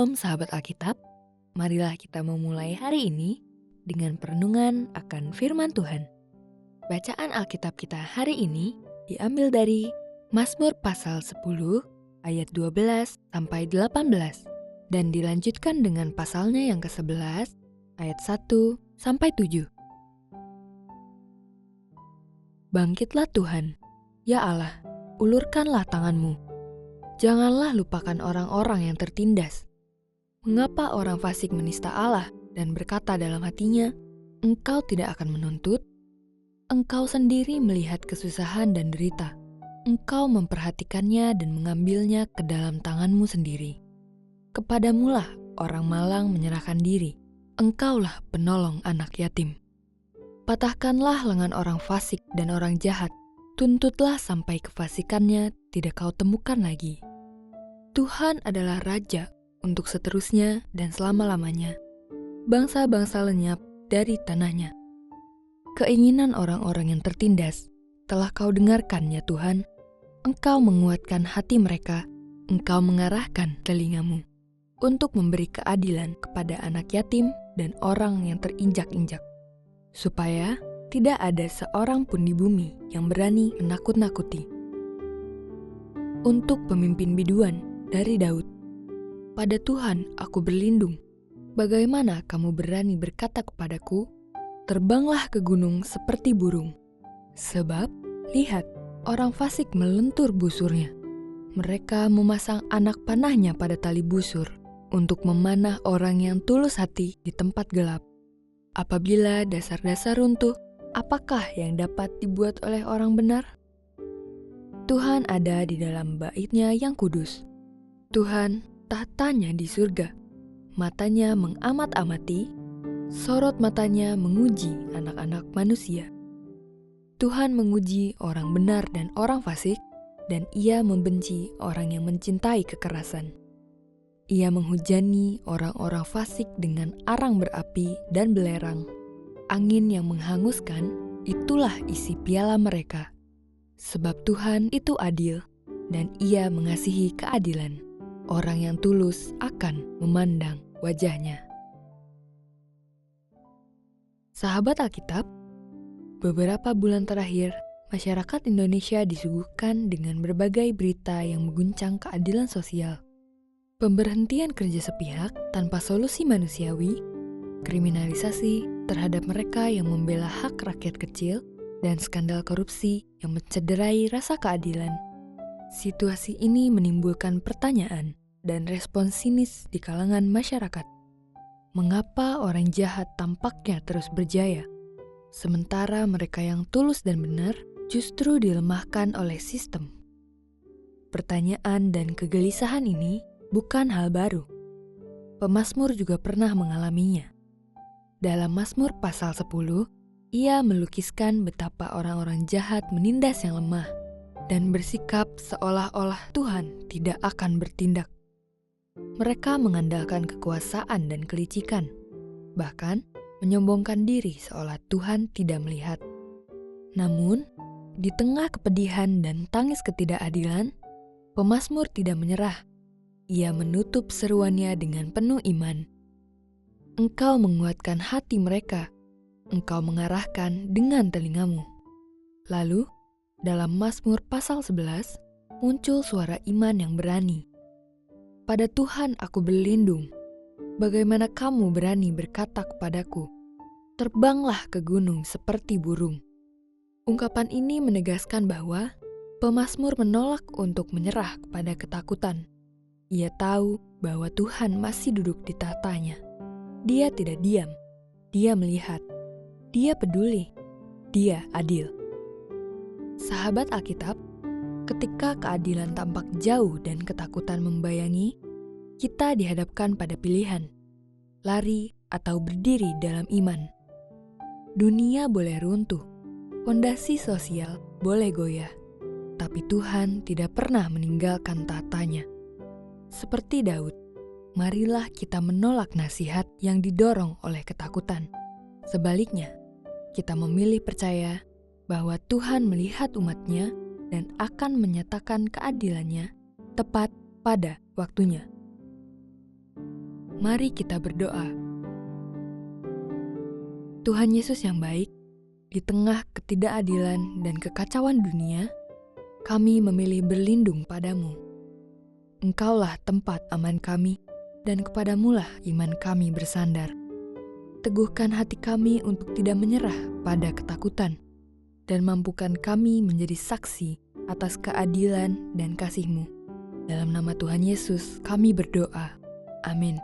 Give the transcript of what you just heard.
Shalom sahabat Alkitab, marilah kita memulai hari ini dengan perenungan akan firman Tuhan. Bacaan Alkitab kita hari ini diambil dari Mazmur pasal 10 ayat 12 sampai 18 dan dilanjutkan dengan pasalnya yang ke-11 ayat 1 sampai 7. Bangkitlah Tuhan, ya Allah, ulurkanlah tanganmu. Janganlah lupakan orang-orang yang tertindas. Mengapa orang fasik menista Allah dan berkata dalam hatinya, Engkau tidak akan menuntut? Engkau sendiri melihat kesusahan dan derita. Engkau memperhatikannya dan mengambilnya ke dalam tanganmu sendiri. Kepadamulah orang malang menyerahkan diri. Engkaulah penolong anak yatim. Patahkanlah lengan orang fasik dan orang jahat. Tuntutlah sampai kefasikannya tidak kau temukan lagi. Tuhan adalah Raja untuk seterusnya dan selama-lamanya. Bangsa-bangsa lenyap dari tanahnya. Keinginan orang-orang yang tertindas telah kau dengarkan ya Tuhan. Engkau menguatkan hati mereka, engkau mengarahkan telingamu untuk memberi keadilan kepada anak yatim dan orang yang terinjak-injak. Supaya tidak ada seorang pun di bumi yang berani menakut-nakuti. Untuk pemimpin biduan dari Daud. Pada Tuhan aku berlindung. Bagaimana kamu berani berkata kepadaku, terbanglah ke gunung seperti burung. Sebab, lihat, orang fasik melentur busurnya. Mereka memasang anak panahnya pada tali busur untuk memanah orang yang tulus hati di tempat gelap. Apabila dasar-dasar runtuh, apakah yang dapat dibuat oleh orang benar? Tuhan ada di dalam bait-Nya yang kudus. Tuhan tahtanya di surga. Matanya mengamat-amati, sorot matanya menguji anak-anak manusia. Tuhan menguji orang benar dan orang fasik, dan Ia membenci orang yang mencintai kekerasan. Ia menghujani orang-orang fasik dengan arang berapi dan belerang. Angin yang menghanguskan, itulah isi piala mereka. Sebab Tuhan itu adil, dan Ia mengasihi keadilan. Orang yang tulus akan memandang wajah-Nya. Sahabat Alkitab, beberapa bulan terakhir, masyarakat Indonesia disuguhkan dengan berbagai berita yang mengguncang keadilan sosial. Pemberhentian kerja sepihak tanpa solusi manusiawi, kriminalisasi terhadap mereka yang membela hak rakyat kecil, dan skandal korupsi yang mencederai rasa keadilan. Situasi ini menimbulkan pertanyaan dan respon sinis di kalangan masyarakat. Mengapa orang jahat tampaknya terus berjaya, sementara mereka yang tulus dan benar justru dilemahkan oleh sistem? Pertanyaan dan kegelisahan ini bukan hal baru. Pemazmur juga pernah mengalaminya. Dalam Mazmur pasal 10, ia melukiskan betapa orang-orang jahat menindas yang lemah dan bersikap seolah-olah Tuhan tidak akan bertindak. Mereka mengandalkan kekuasaan dan kelicikan, bahkan menyombongkan diri seolah Tuhan tidak melihat. Namun, di tengah kepedihan dan tangis ketidakadilan, pemazmur tidak menyerah. Ia menutup seruannya dengan penuh iman. Engkau menguatkan hati mereka, engkau mengarahkan dengan telingamu. Lalu, dalam Mazmur pasal 11, muncul suara iman yang berani. Pada Tuhan aku berlindung. Bagaimana kamu berani berkata kepadaku, terbanglah ke gunung seperti burung. Ungkapan ini menegaskan bahwa pemazmur menolak untuk menyerah kepada ketakutan. Ia tahu bahwa Tuhan masih duduk di tahtanya. Dia tidak diam, Dia melihat, Dia peduli, Dia adil. Sahabat Alkitab, ketika keadilan tampak jauh dan ketakutan membayangi, kita dihadapkan pada pilihan, lari atau berdiri dalam iman. Dunia boleh runtuh, fondasi sosial boleh goyah, tapi Tuhan tidak pernah meninggalkan tahtanya. Seperti Daud, marilah kita menolak nasihat yang didorong oleh ketakutan. Sebaliknya, kita memilih percaya bahwa Tuhan melihat umat-Nya dan akan menyatakan keadilan-Nya tepat pada waktunya. Mari kita berdoa. Tuhan Yesus yang baik, di tengah ketidakadilan dan kekacauan dunia, kami memilih berlindung padamu. Engkaulah tempat aman kami, dan kepadamulah iman kami bersandar. Teguhkan hati kami untuk tidak menyerah pada ketakutan, dan mampukan kami menjadi saksi atas keadilan dan kasih-Mu. Dalam nama Tuhan Yesus kami berdoa. Amin.